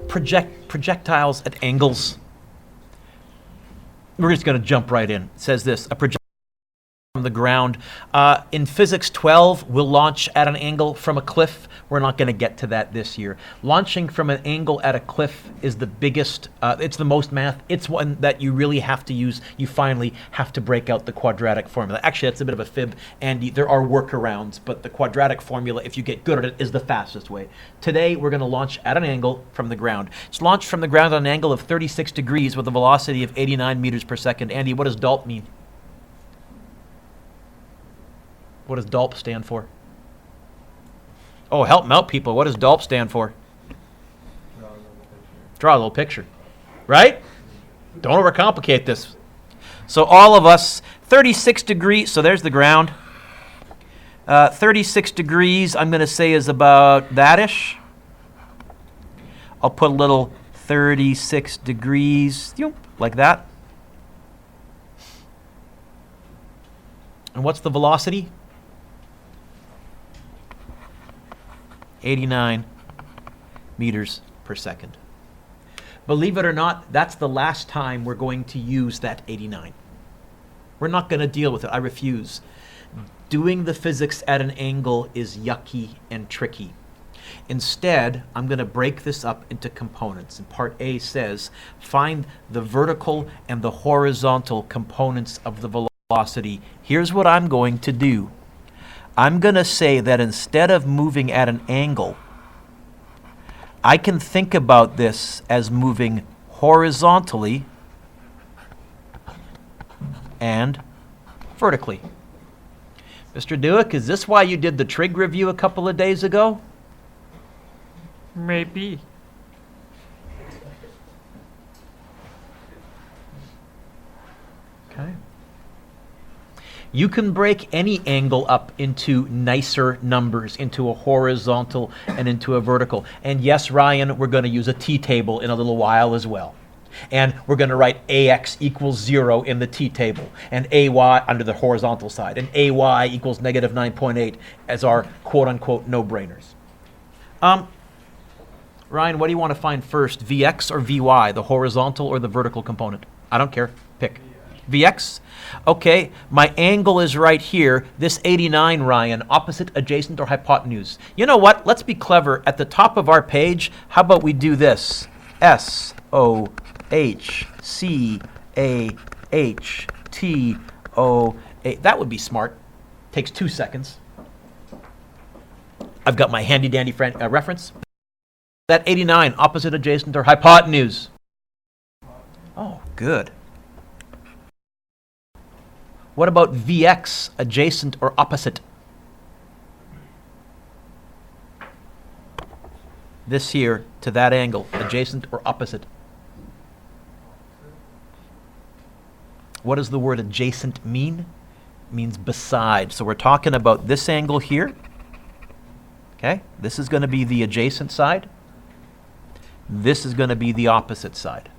projectiles at angles. We're just going to jump right in. It says this, a projectile from the ground. In Physics 12, we'll launch at an angle from a cliff. We're not going to get to that this year. Launching from an angle at a cliff is the biggest, it's the most math. It's one that you really have to use. You finally have to break out the quadratic formula. Actually, that's a bit of a fib, and there are workarounds, but the quadratic formula, if you get good at it, is the fastest way. Today, we're going to launch at an angle from the ground. It's launched from the ground at an angle of 36 degrees with a velocity of 89 meters per second. Andy, what does DALT mean? What does DALT stand for? Oh, help me out, people. What does DALT stand for? Draw a little picture. Right? Don't overcomplicate this. So all of us, 36 degrees, so there's the ground. 36 degrees, I'm going to say, is about that-ish. I'll put a little 36 degrees, like that. And what's the velocity? 89 meters per second. Believe it or not, that's the last time we're going to use that 89. We're not going to deal with it. I refuse. Doing the physics at an angle is yucky and tricky. Instead, I'm going to break this up into components. And part A says, find the vertical and the horizontal components of the velocity. Here's what I'm going to do. I'm going to say that instead of moving at an angle, I can think about this as moving horizontally and vertically. Mr. Dewick, is this why you did the trig review a couple of days ago? Maybe. Okay. You can break any angle up into nicer numbers, into a horizontal and into a vertical. And yes, Ryan, we're going to use a t-table in a little while as well. And we're going to write ax equals 0 in the t-table, and ay under the horizontal side, and ay equals negative 9.8 as our quote-unquote no-brainers. Ryan, what do you want to find first, Vx or Vy, the horizontal or the vertical component? I don't care. Pick. Vx? Okay, my angle is right here. This 89, Ryan, opposite, adjacent, or hypotenuse. You know what? Let's be clever. At the top of our page, how about we do this? S-O-H-C-A-H-T-O-A. That would be smart. Takes 2 seconds. I've got my handy-dandy reference. That 89, opposite, adjacent, or hypotenuse. Oh, good. What about Vx, adjacent or opposite? This here to that angle, adjacent or opposite? What does the word adjacent mean? It means beside. So we're talking about this angle here. Okay, this is going to be the adjacent side. This is going to be the opposite side.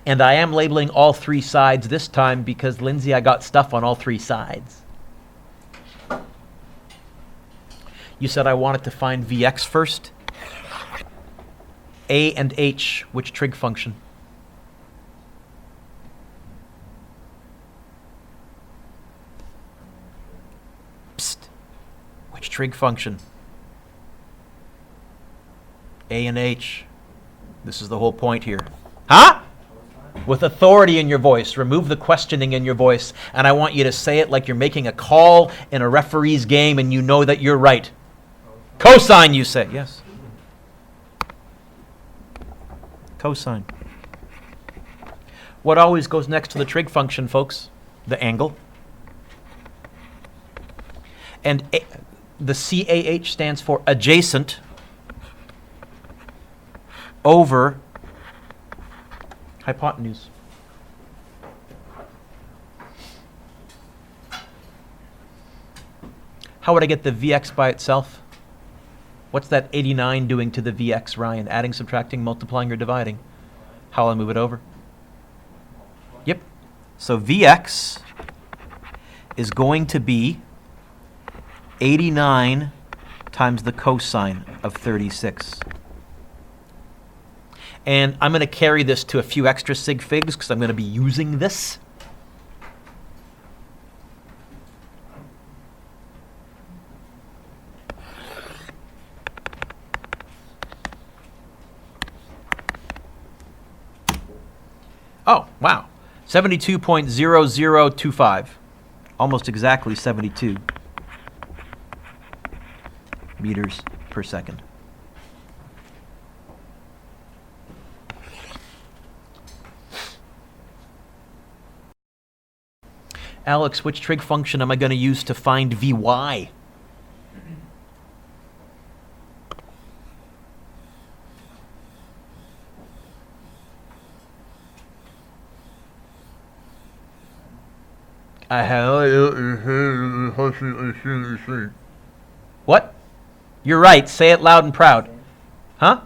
And I am labeling all 3 sides this time because, Lindsay, I got stuff on all 3 sides. You said I wanted to find Vx first. A and H, which trig function? Psst. Which trig function? A and H. This is the whole point here. Huh? With authority in your voice. Remove the questioning in your voice. And I want you to say it like you're making a call in a referee's game and you know that you're right. Cosine, you say. Yes. Cosine. What always goes next to the trig function, folks? The angle. And the CAH stands for adjacent over hypotenuse. How would I get the Vx by itself? What's that 89 doing to the Vx, Ryan? Adding, subtracting, multiplying, or dividing? How will I move it over? Yep. So Vx is going to be 89 times the cosine of 36. And I'm going to carry this to a few extra sig figs because I'm going to be using this. Oh, wow. 72.0025. Almost exactly 72 meters per second. Alex, which trig function am I going to use to find Vy? What? You're right. Say it loud and proud. Huh?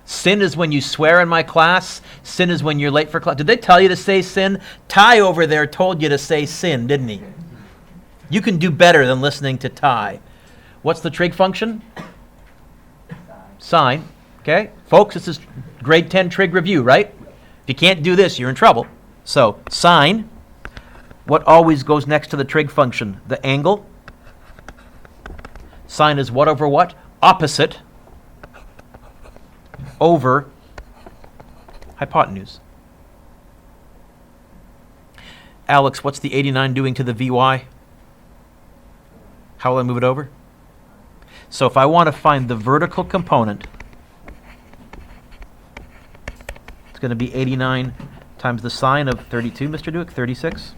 Sin is when you swear in my class. Sin is when you're late for class. Did they tell you to say sin? Ty over there told you to say sin, didn't he? You can do better than listening to Ty. What's the trig function? Sine. Okay? Folks, this is grade 10 trig review, right? If you can't do this, you're in trouble. So, sine. What always goes next to the trig function? The angle. Sine is what over what? Opposite over hypotenuse. Alex, what's the 89 doing to the Vy? How will I move it over? So if I want to find the vertical component, it's going to be 89 times the sine of 32, Mr. Duick, 36.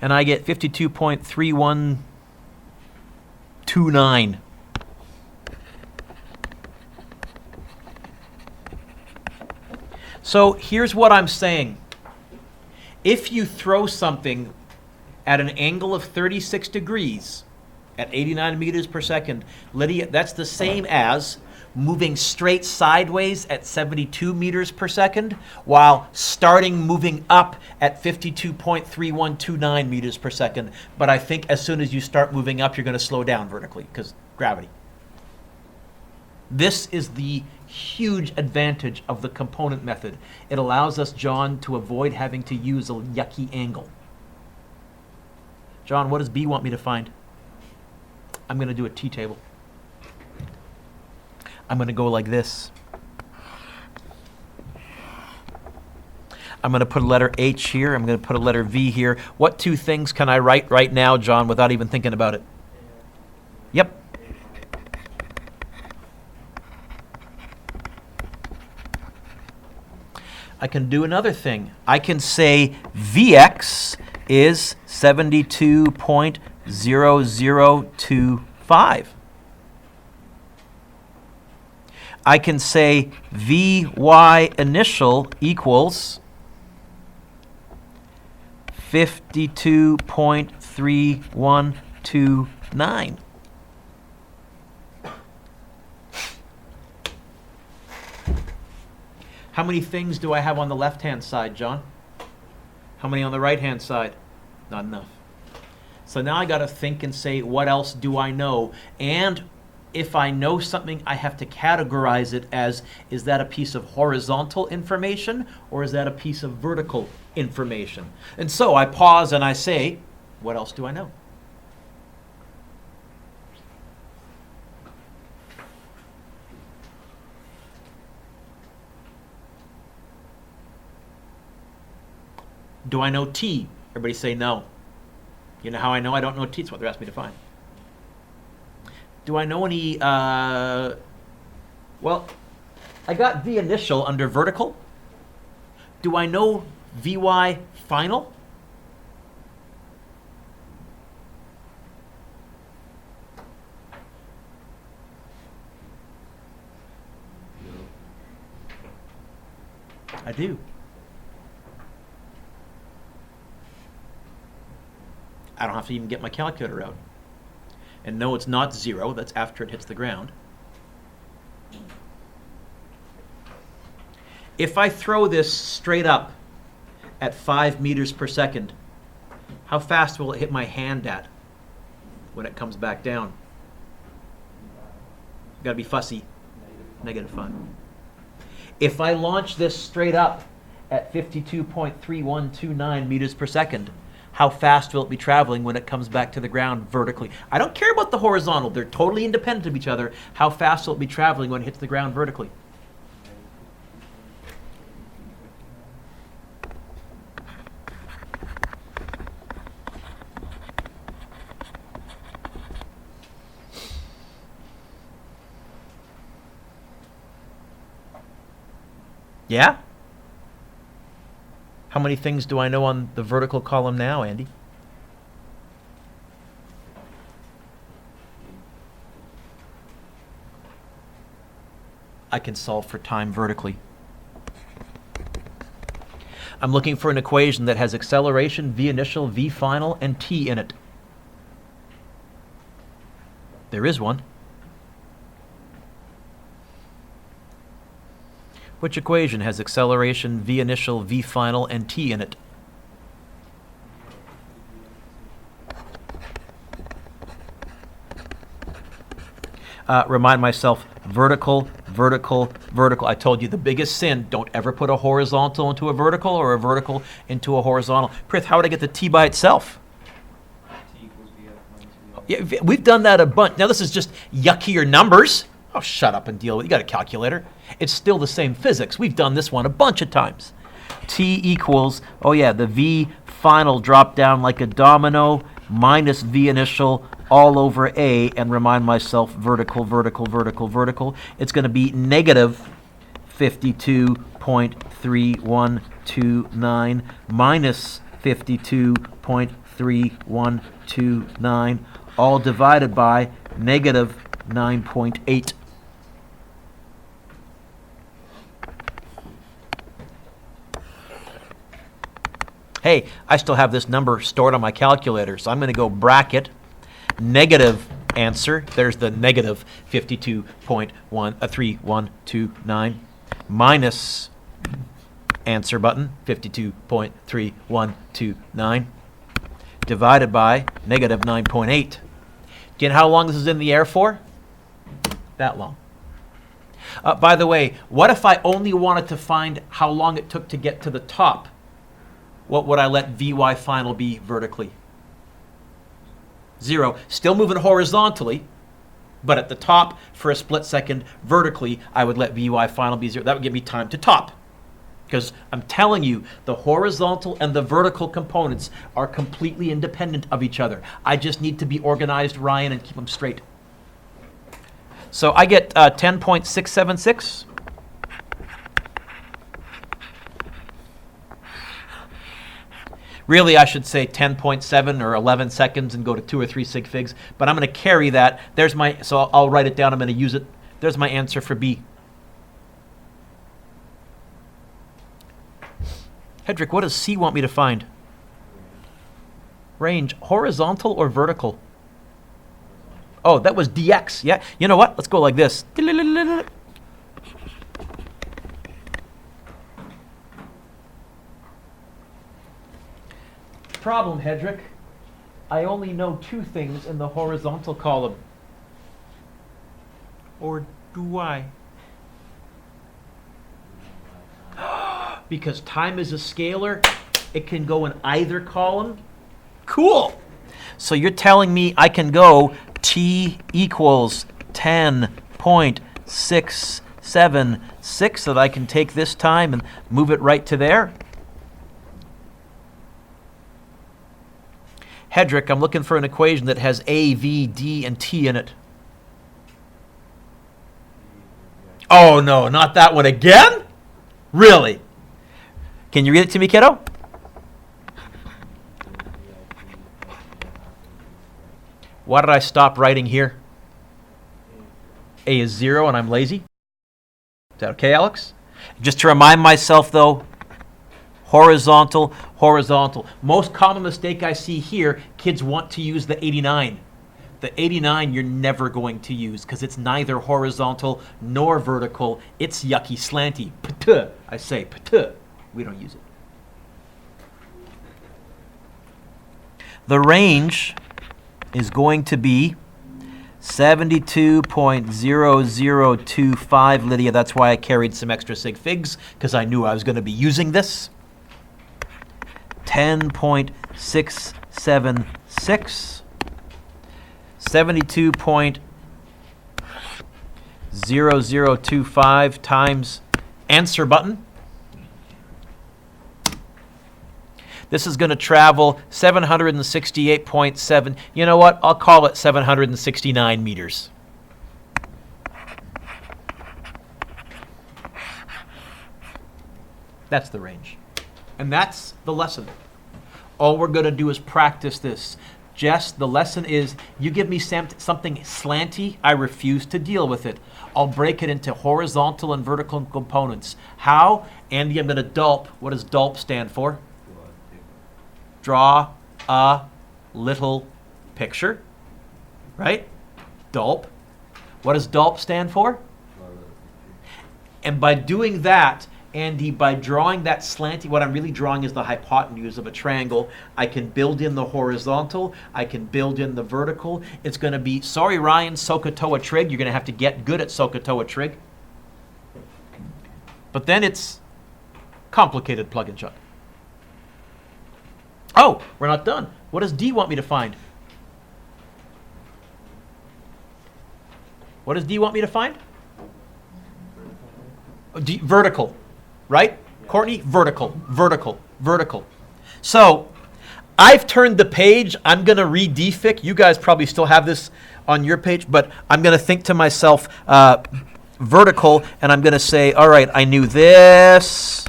And I get 52.3129. So here's what I'm saying. If you throw something at an angle of 36 degrees at 89 meters per second, Lydia, that's the same as moving straight sideways at 72 meters per second while starting moving up at 52.3129 meters per second. But I think as soon as you start moving up, you're going to slow down vertically because gravity. This is the huge advantage of the component method. It allows us, John, to avoid having to use a yucky angle. John, what does B want me to find? I'm going to do a T-table. I'm going to go like this. I'm going to put a letter H here. I'm going to put a letter V here. What two things can I write right now, John, without even thinking about it? Yep. I can do another thing. I can say Vx is 72.0025. I can say Vy initial equals 52.3129. How many things do I have on the left-hand side, John? How many on the right-hand side? Not enough. So now I got to think and say, what else do I know? And if I know something, I have to categorize it as, is that a piece of horizontal information or is that a piece of vertical information? And so I pause and I say, what else do I know? Do I know T? Everybody say no. You know how I know I don't know T? It's what they're asking me to find. Do I know any, well, I got V initial under vertical. Do I know Vy final? I do. I don't have to even get my calculator out. And no, it's not 0. That's after it hits the ground. If I throw this straight up at 5 meters per second, how fast will it hit my hand at when it comes back down? Got to be fussy. -5. If I launch this straight up at 52.3129 meters per second, how fast will it be traveling when it comes back to the ground vertically? I don't care about the horizontal. They're totally independent of each other. How fast will it be traveling when it hits the ground vertically? Yeah? How many things do I know on the vertical column now, Andy? I can solve for time vertically. I'm looking for an equation that has acceleration, v initial, v final, and t in it. There is one. Which equation has acceleration, v initial, v final, and t in it? Remind myself, vertical, vertical, vertical. I told you the biggest sin, don't ever put a horizontal into a vertical or a vertical into a horizontal. Prith, how would I get the t by itself? T equals VF minus VF. Yeah, we've done that a bunch. Now this is just yuckier numbers. Oh, shut up and deal with it. You got a calculator. It's still the same physics. We've done this one a bunch of times. T equals, oh yeah, the V final dropped down like a domino minus V initial all over A, and remind myself, vertical, vertical, vertical, vertical. It's going to be negative 52.3129 minus 52.3129, all divided by negative 9.8. Hey, I still have this number stored on my calculator, so I'm going to go bracket negative answer. There's the negative 52.3129 minus answer button, 52.3129, divided by negative 9.8. Do you know how long this is in the air for? That long. By the way, what if I only wanted to find how long it took to get to the top? What would I let Vy final be vertically? 0. Still moving horizontally, but at the top for a split second vertically, I would let Vy final be 0. That would give me time to top. Because I'm telling you, the horizontal and the vertical components are completely independent of each other. I just need to be organized, Ryan, and keep them straight. So I get 10.676. Really, I should say 10.7 or 11 seconds and go to 2 or 3 sig figs, but I'm going to carry that. There's my, so I'll write it down. I'm going to use it. There's my answer for B. Hedrick, what does C want me to find? Range, horizontal or vertical? Oh, that was dx. Yeah, you know what? Let's go like this. Problem, Hedrick. I only know 2 things in the horizontal column. Or do I? Because time is a scalar, it can go in either column. Cool. So you're telling me I can go t equals 10.676, so that I can take this time and move it right to there? Hedrick, I'm looking for an equation that has A, V, D, and T in it. Oh no, not that one again? Really? Can you read it to me, kiddo? Why did I stop writing here? A is 0 and I'm lazy? Is that okay, Alex? Just to remind myself though, horizontal, horizontal. Most common mistake I see here, kids want to use the 89. The 89 you're never going to use because it's neither horizontal nor vertical. It's yucky slanty. Ptuh, I say, ptuh. We don't use it. The range is going to be 72.0025, Lydia. That's why I carried some extra sig figs, because I knew I was going to be using this. 10.676. 72.0025 times answer button. This is going to travel 768.7. You know what? I'll call it 769 meters. That's the range. And that's the lesson. All we're going to do is practice this. Jess, the lesson is you give me something slanty, I refuse to deal with it. I'll break it into horizontal and vertical components. How? Andy, I'm going to DULP. What does DULP stand for? Draw a little picture, right? DULP. What does DULP stand for? And by doing that, Andy, by drawing that slanty, what I'm really drawing is the hypotenuse of a triangle. I can build in the horizontal. I can build in the vertical. It's going to be, sorry, Ryan, SOHCAHTOA trig. You're going to have to get good at SOHCAHTOA trig. But then it's complicated plug and chug. Oh, we're not done. What does D want me to find? What does D want me to find? D, vertical, right? Yeah. Courtney, vertical, vertical, vertical. So I've turned the page. I'm going to re-defic. You guys probably still have this on your page, but I'm going to think to myself vertical, and I'm going to say, all right, I knew this.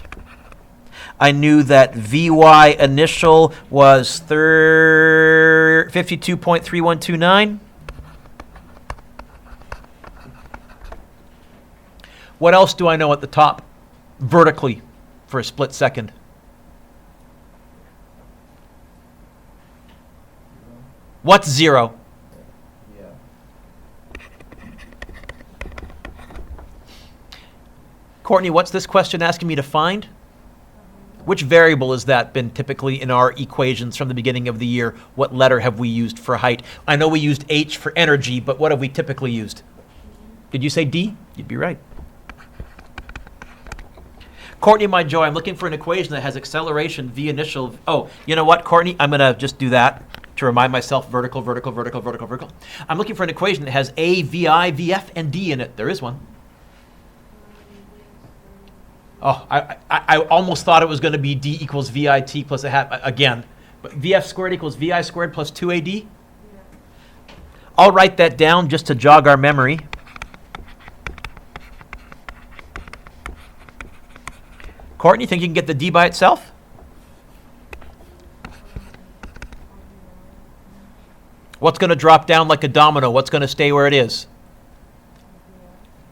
I knew that VY initial was 52.3129. What else do I know at the top vertically for a split second? What's zero? Yeah. Courtney, what's this question asking me to find? Which variable has that been typically in our equations from the beginning of the year? What letter have we used for height? I know we used H for energy, but what have we typically used? Did you say D? You'd be right. Courtney, my joy, I'm looking for an equation that has acceleration v initial. Oh, you know what, Courtney? I'm going to just do that to remind myself vertical, vertical, vertical, vertical, vertical. I'm looking for an equation that has A, VI, VF, and D in it. There is one. Oh, I almost thought it was going to be D equals VIT plus a half again. But VF squared equals VI squared plus 2AD. Yeah. I'll write that down just to jog our memory. Courtney, think you can get the D by itself? What's going to drop down like a domino? What's going to stay where it is?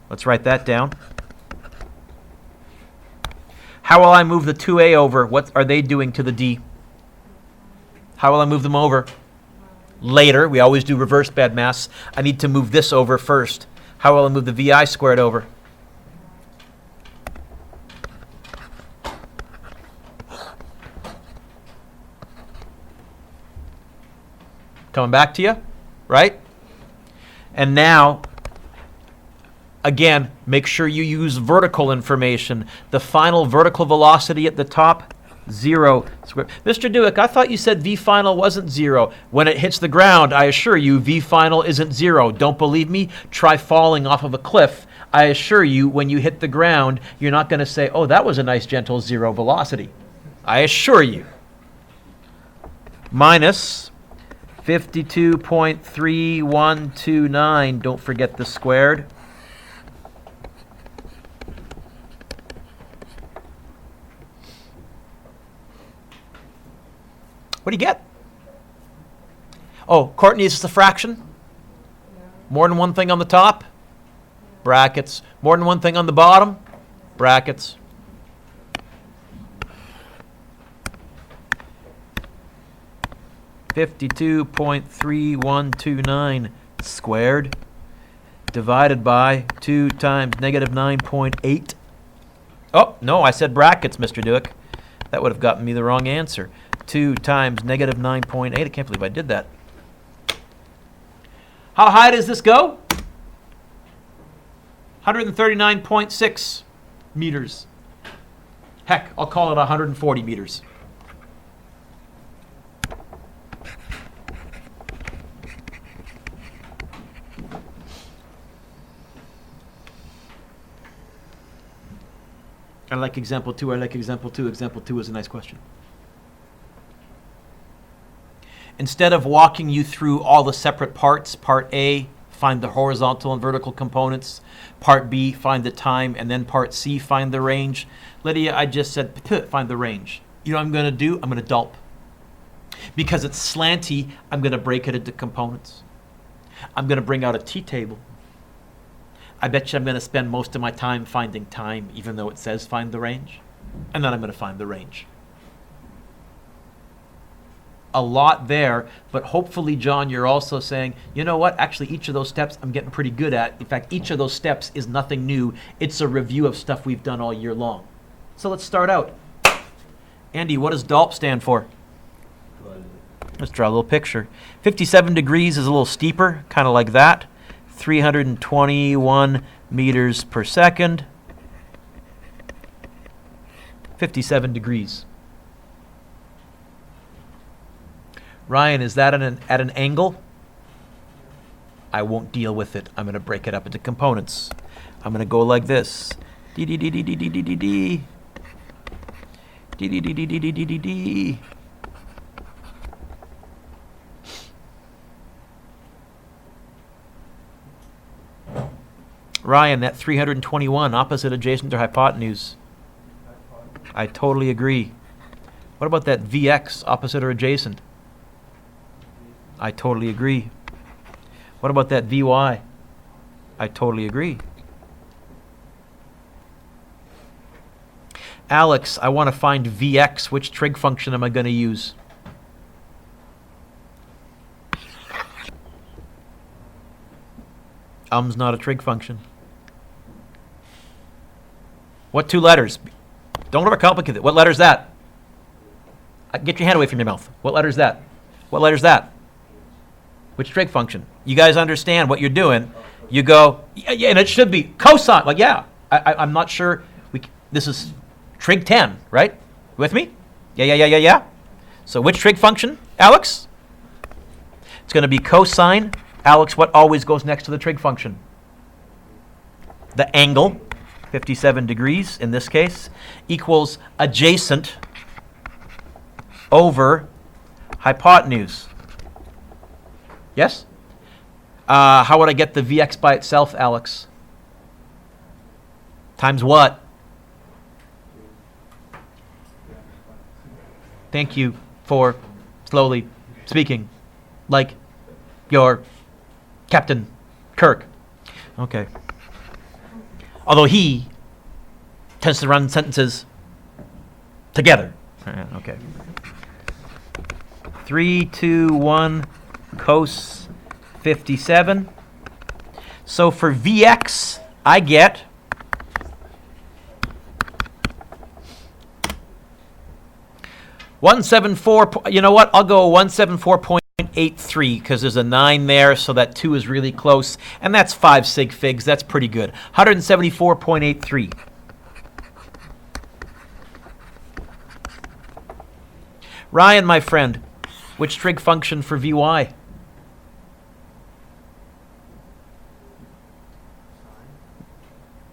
Let's write that down. How will I move the 2A over? What are they doing to the D? How will I move them over? Later. We always do reverse bad maths. I need to move this over first. How will I move the VI squared over? Coming back to you, right? And now, again, make sure you use vertical information. The final vertical velocity at the top, 0 squared. Mr. Dewick, I thought you said V final wasn't 0. When it hits the ground, I assure you, V final isn't 0. Don't believe me? Try falling off of a cliff. I assure you, when you hit the ground, you're not going to say, oh, that was a nice gentle 0 velocity. I assure you. Minus 52.3129. Don't forget the squared. What do you get? Oh, Courtney, is this a fraction? Yeah. More than one thing on the top? Yeah. Brackets. More than one thing on the bottom? Brackets. $52.3129 squared divided by 2 times negative 9.8. Oh, no, I said brackets, Mr. Dewick. That would have gotten me the wrong answer. 2 times negative 9.8. I can't believe I did that. How high does this go? 139.6 meters. Heck, I'll call it 140 meters. I like example 2. I like example 2. Example 2 is a nice question. Instead of walking you through all the separate parts, part A, find the horizontal and vertical components. Part B, find the time. And then part C, find the range. Lydia, I just said, find the range. You know what I'm going to do? I'm going to dulp. Because it's slanty, I'm going to break it into components. I'm going to bring out a T-table. I bet you I'm going to spend most of my time finding time, even though it says find the range. And then I'm going to find the range. A lot there, but hopefully, John, you're also saying, you know what, actually each of those steps I'm getting pretty good at. In fact, each of those steps is nothing new. It's a review of stuff we've done all year long. So let's start out. Andy, what does DALP stand for? Let's draw a little picture. 57 degrees is a little steeper, kind of like that. 321 meters per second. 57 degrees. Ryan, is that at an angle? I won't deal with it. I'm going to break it up into components. I'm going to go like this. D D D D D D D D D. D D D D D D D D D. Ryan, that 321, opposite, adjacent, or hypotenuse? I totally agree. What about that VX, opposite or adjacent? I totally agree. What about that VY? I totally agree. Alex, I want to find Vx. Which trig function am I going to use? Not a trig function. What two letters? Don't overcomplicate it. What letter is that? Get your hand away from your mouth. What letter is that? What letter is that? Which trig function? You guys understand what you're doing. You go, yeah, and it should be cosine. Like, yeah, I'm not sure. This is trig 10, right? With me? Yeah. So which trig function, Alex? It's going to be cosine. Alex, what always goes next to the trig function? The angle, 57 degrees in this case, equals adjacent over hypotenuse. Yes? How would I get the Vx by itself, Alex? Times what? Thank you for slowly speaking like your Captain Kirk. Okay. Although he tends to run sentences together. Okay. 3, 2, 1, cos 57. So for Vx, I get $174. You know what? I'll go 174.83 because there's a 9 there, so that 2 is really close, and that's 5 sig figs. That's pretty good. 174.83. Ryan, my friend, which trig function for Vy?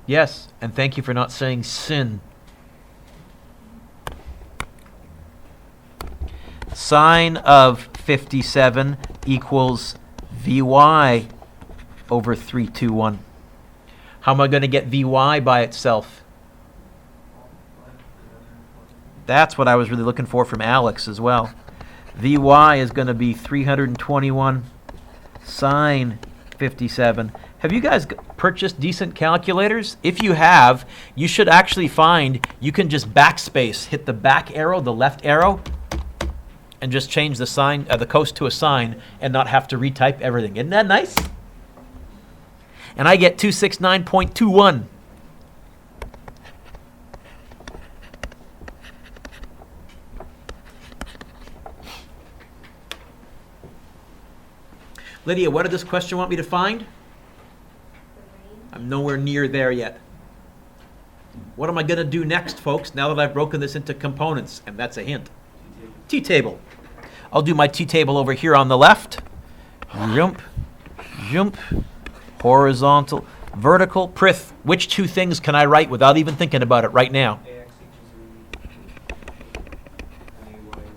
Yes, and thank you for not saying sin. Sine of 57 equals Vy over 321. How am I going to get Vy by itself? That's what I was really looking for from Alex as well. Vy is going to be 321 sine 57. Have you guys purchased decent calculators? If you have, you should actually find you can just backspace, hit the back arrow, the left arrow, and just change the sign, the cos to a sine, and not have to retype everything. Isn't that nice? And I get 269.21. Lydia, what did this question want me to find? I'm nowhere near there yet. What am I going to do next, folks, now that I've broken this into components? And that's a hint. T-table. I'll do my T-table over here on the left. Jump, jump, horizontal, vertical. Prith, which two things can I write without even thinking about it right now? AX equals and AY is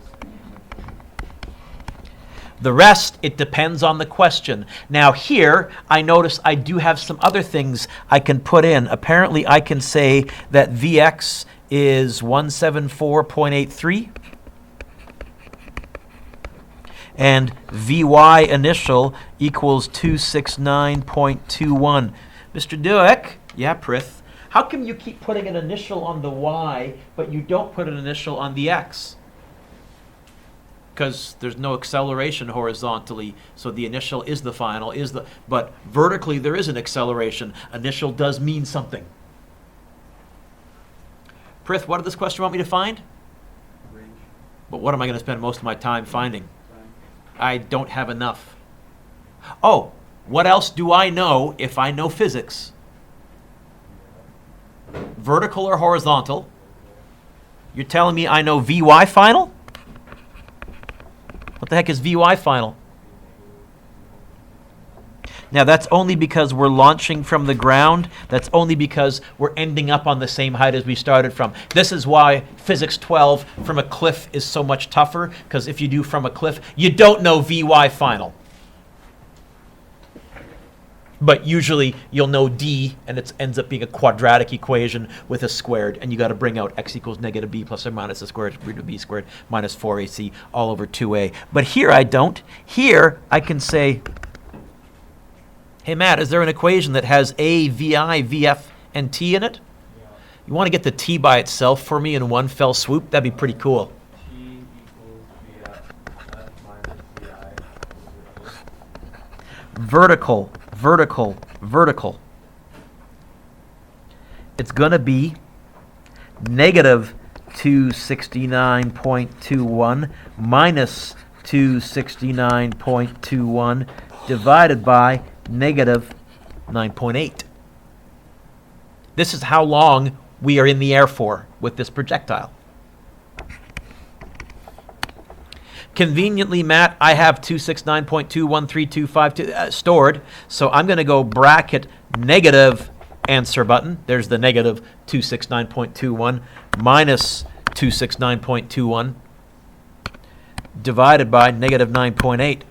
The rest, it depends on the question. Now here, I notice I do have some other things I can put in. Apparently, I can say that Vx is 174.83. And Vy initial equals 269.21. Mr. Dueck, yeah, Prith, how come you keep putting an initial on the y, but you don't put an initial on the x? Because there's no acceleration horizontally, so the initial is the final, but vertically there is an acceleration. Initial does mean something. Prith, what did this question want me to find? range. But what am I going to spend most of my time finding? Time. I don't have enough. Oh, what else do I know if I know physics? Vertical or horizontal? You're telling me I know Vy final? What the heck is Vy final? Now that's only because we're launching from the ground. That's only because we're ending up on the same height as we started from. This is why physics 12 from a cliff is so much tougher, because if you do from a cliff, you don't know Vy final. But usually you'll know D, and it ends up being a quadratic equation with a squared, and you got to bring out x equals negative b plus or minus a squared root of b squared minus 4ac all over 2a. But here I don't. Here I can say, hey Matt, is there an equation that has a, vi, vf, and t in it? Yeah. You want to get the t by itself for me in one fell swoop? That'd be pretty cool. T equals VF minus VI equals 0. Vertical, vertical, vertical. It's going to be negative 269.21 minus 269.21 divided by negative 9.8. This is how long we are in the air for with this projectile. Conveniently, Matt, I have 269.213252 stored, so I'm going to go bracket negative answer button. There's the negative 269.21 minus 269.21 divided by negative 9.8. In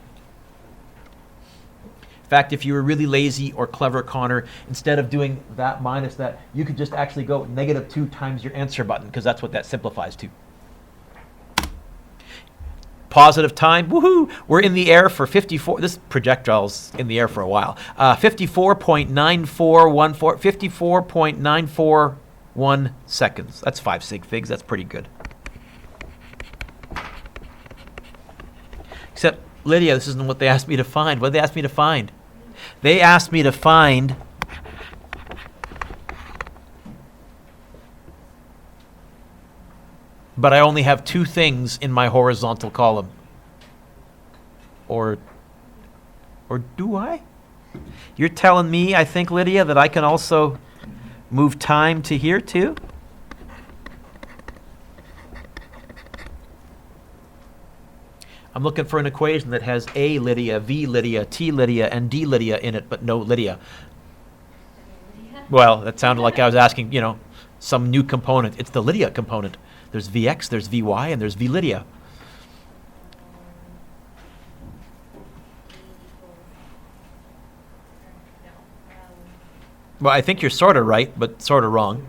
fact, if you were really lazy or clever, Connor, instead of doing that minus that, you could just actually go negative 2 times your answer button, because that's what that simplifies to. Positive time, woohoo! We're in the air for 54. This projectile's in the air for a while. 54.9414, 54.941 seconds. That's 5 sig figs. That's pretty good. Except, Lydia, this isn't what they asked me to find. What did they ask me to find? They asked me to find but I only have 2 things in my horizontal column. Or do I? You're telling me, I think, Lydia, that I can also move time to here too? I'm looking for an equation that has A Lydia, V Lydia, T Lydia, and D Lydia in it, but no Lydia. Well, that sounded like I was asking, some new component. It's the Lydia component. There's Vx, there's Vy, and there's V Lydia. Well, I think you're sort of right, but sort of wrong.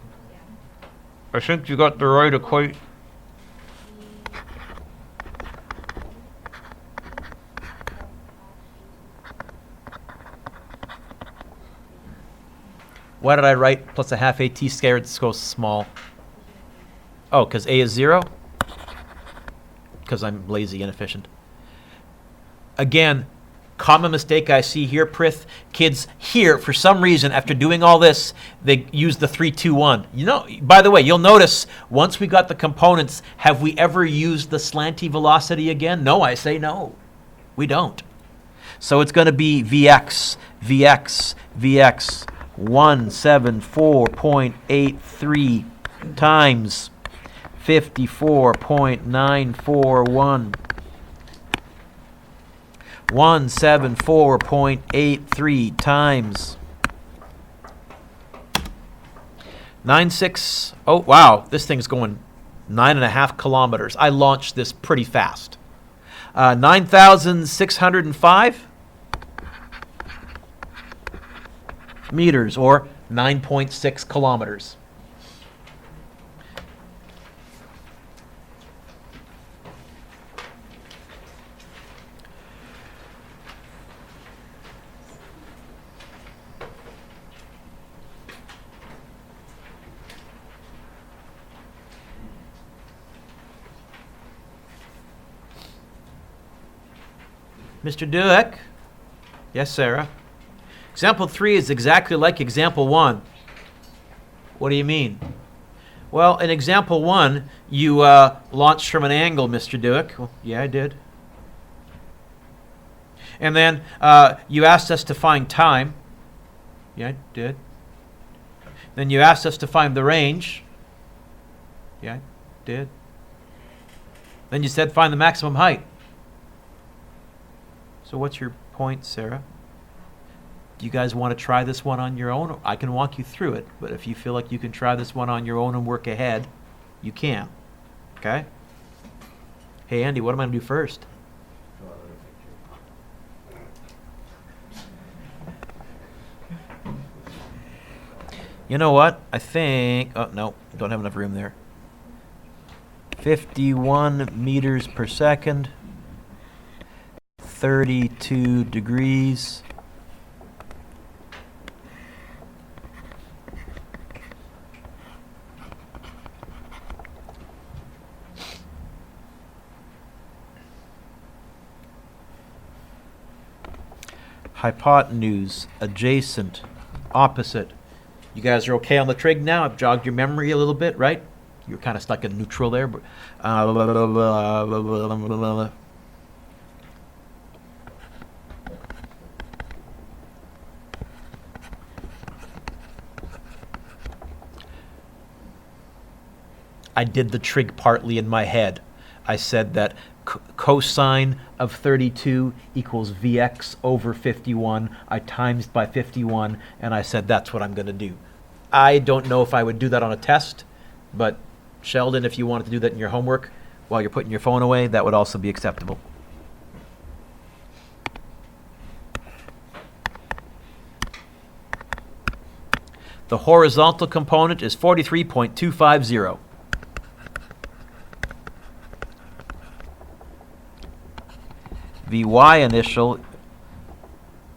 I think you got the right equation. Why did I write plus a half AT squared so small? Oh, because A is 0? Because I'm lazy, inefficient. Again, common mistake I see here, Prith. Kids here, for some reason, after doing all this, they use the 3-2-1. By the way, you'll notice, once we got the components, have we ever used the slanty velocity again? No, I say no. We don't. So it's going to be Vx, 174.83 times 54.941. 174.83 times 96. Oh, wow. This thing's going 9.5 kilometers. I launched this pretty fast. 9,605 meters, or 9.6 kilometers. Mr. Dueck? Yes, Sarah? Example 3 is exactly like example 1. What do you mean? Well, in example 1, you launched from an angle, Mr. Dueck. Well, yeah, I did. And then you asked us to find time. Yeah, I did. Then you asked us to find the range. Yeah, I did. Then you said find the maximum height. So what's your point, Sarah? Do you guys want to try this one on your own? I can walk you through it, but if you feel like you can try this one on your own and work ahead, you can. Okay? Hey, Andy, what am I going to do first? You know what? I think... Oh, no. Don't have enough room there. 51 meters per second. 32 degrees. Hypotenuse, adjacent, opposite. You guys are okay on the trig now? I've jogged your memory a little bit, right? You're kind of stuck in neutral there. But, I did the trig partly in my head. I said that cosine of 32 equals Vx over 51. I times by 51, and I said that's what I'm going to do. I don't know if I would do that on a test, but Sheldon, if you wanted to do that in your homework while you're putting your phone away, that would also be acceptable. The horizontal component is 43.250. Vy initial,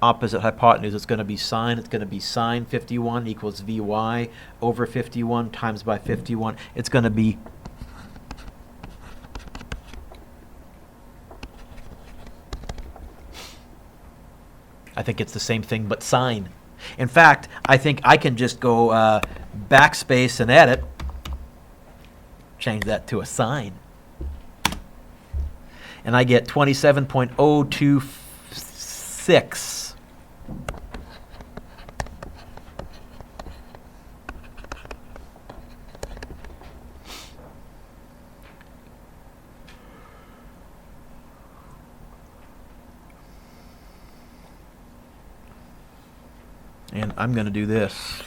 opposite hypotenuse, it's going to be sine. It's going to be sine 51 equals Vy over 51 times by 51. It's going to be I think it's the same thing but sine. In fact, I think I can just go backspace and edit, change that to a sine. And I get 27.026. And I'm going to do this,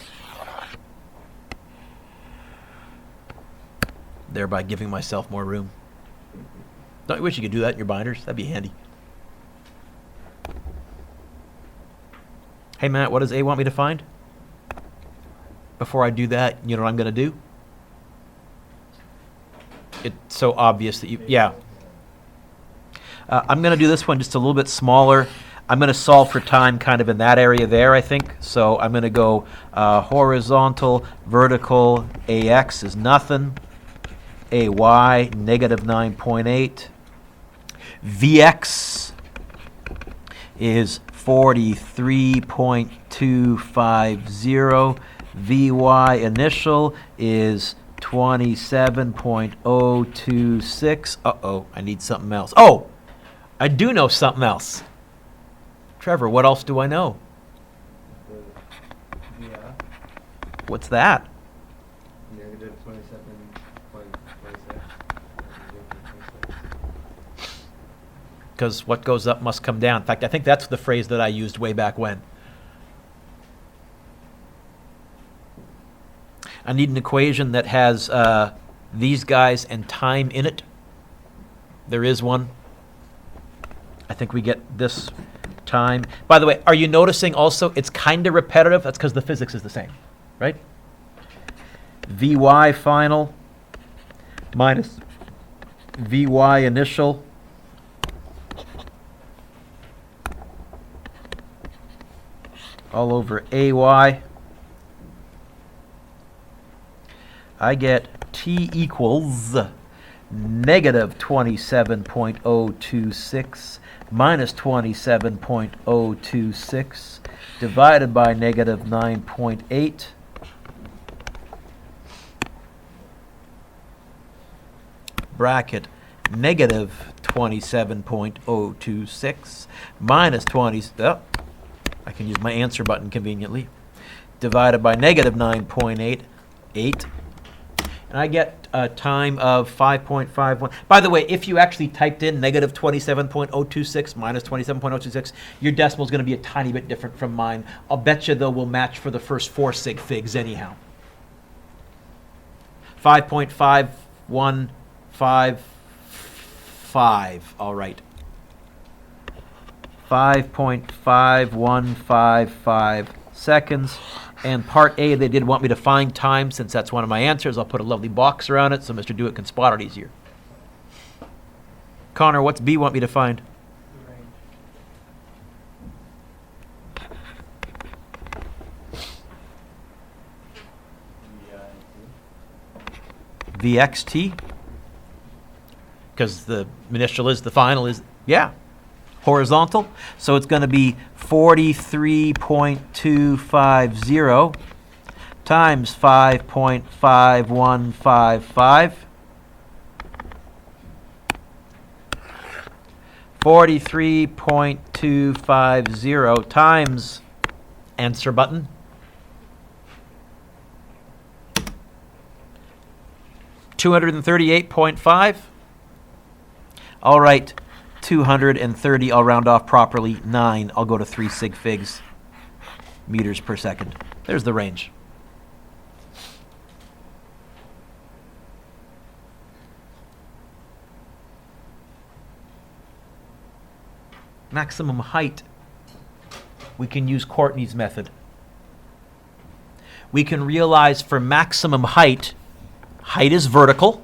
thereby giving myself more room. Don't you wish you could do that in your binders? That'd be handy. Hey, Matt, what does A want me to find? Before I do that, you know what I'm going to do? It's so obvious that you... Yeah. I'm going to do this one just a little bit smaller. I'm going to solve for time kind of in that area there, I think. So I'm going to go horizontal, vertical, AX is nothing. AY, negative 9.8. VX is 43.250. VY initial is 27.026. Uh-oh, I need something else. Oh, I do know something else. Trevor, what else do I know? The VF, What's that? negative 27.26. Because what goes up must come down. In fact, I think that's the phrase that I used way back when. I need an equation that has these guys and time in it. There is one. I think we get this time. By the way, are you noticing also it's kind of repetitive? That's because the physics is the same, right? Vy final minus Vy initial all over Ay. I get T equals negative 27.026 minus 27.026 divided by negative 9.8 bracket negative 27.026 minus 20, I can use my answer button conveniently, divided by negative 9.88. And I get a time of 5.51. By the way, if you actually typed in negative 27.026 minus 27.026, your decimal is going to be a tiny bit different from mine. I'll bet you, though, we'll match for the first 4 sig figs anyhow. 5.5155. All right. 5.5155 seconds. And part A, they did want me to find time. Since that's one of my answers, I'll put a lovely box around it so Mr. Dewitt can spot it easier. Connor, what's B want me to find? VXT? Because the initial is the final is, yeah, horizontal. So it's going to be 43.250 times 5.5155. 43.250 times answer button. $238.5. All right, 230. I'll round off properly. 9. I'll go to 3 sig figs meters per second. There's the range. Maximum height. We can use Courtney's method. We can realize for maximum height, height is vertical,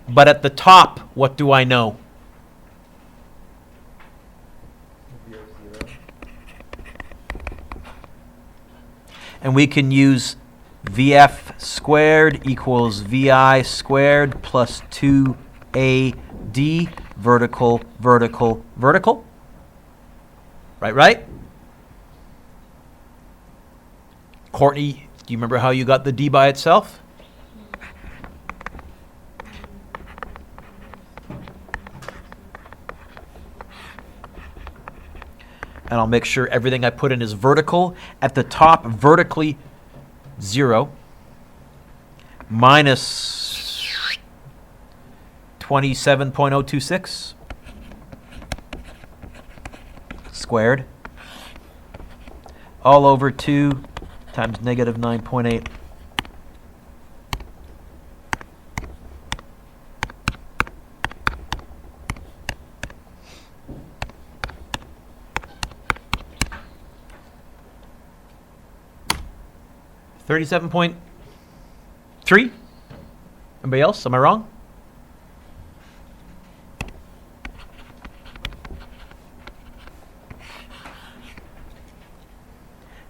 but at the top, what do I know? And we can use VF squared equals VI squared plus 2AD, vertical, vertical, vertical. Right? Courtney, do you remember how you got the D by itself? And I'll make sure everything I put in is vertical. At the top, vertically, 0 minus 27.026 squared all over 2 times negative 9.8. $37.3. Anybody else? Am I wrong?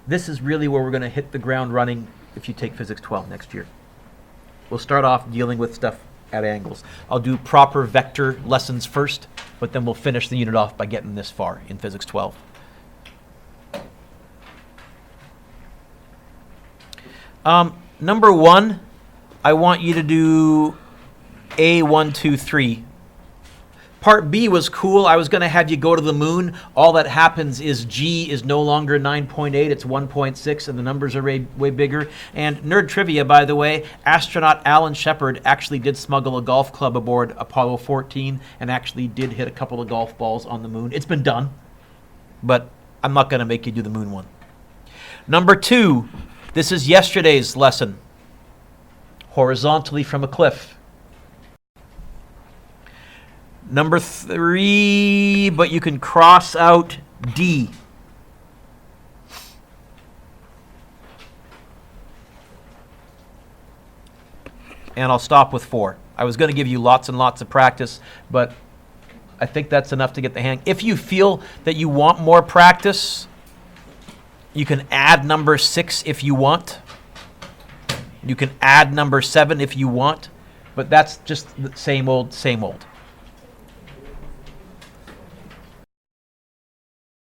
This is really where we're going to hit the ground running if you take Physics 12 next year. We'll start off dealing with stuff at angles. I'll do proper vector lessons first, but then we'll finish the unit off by getting this far in Physics 12. Number 1, I want you to do A123 Part B was cool. I was going to have you go to the moon. All that happens is G is no longer 9.8, it's 1.6, and the numbers are way bigger. And nerd trivia, by the way, astronaut Alan Shepard actually did smuggle a golf club aboard Apollo 14 and actually did hit a couple of golf balls on the moon. It's been done, but I'm not going to make you do the moon one. Number 2, this is yesterday's lesson. Horizontally from a cliff. Number 3, but you can cross out D. And I'll stop with 4. I was going to give you lots and lots of practice, but I think that's enough to get the hang. If you feel that you want more practice, you can add number 6 if you want. You can add number 7 if you want, but that's just the same old, same old.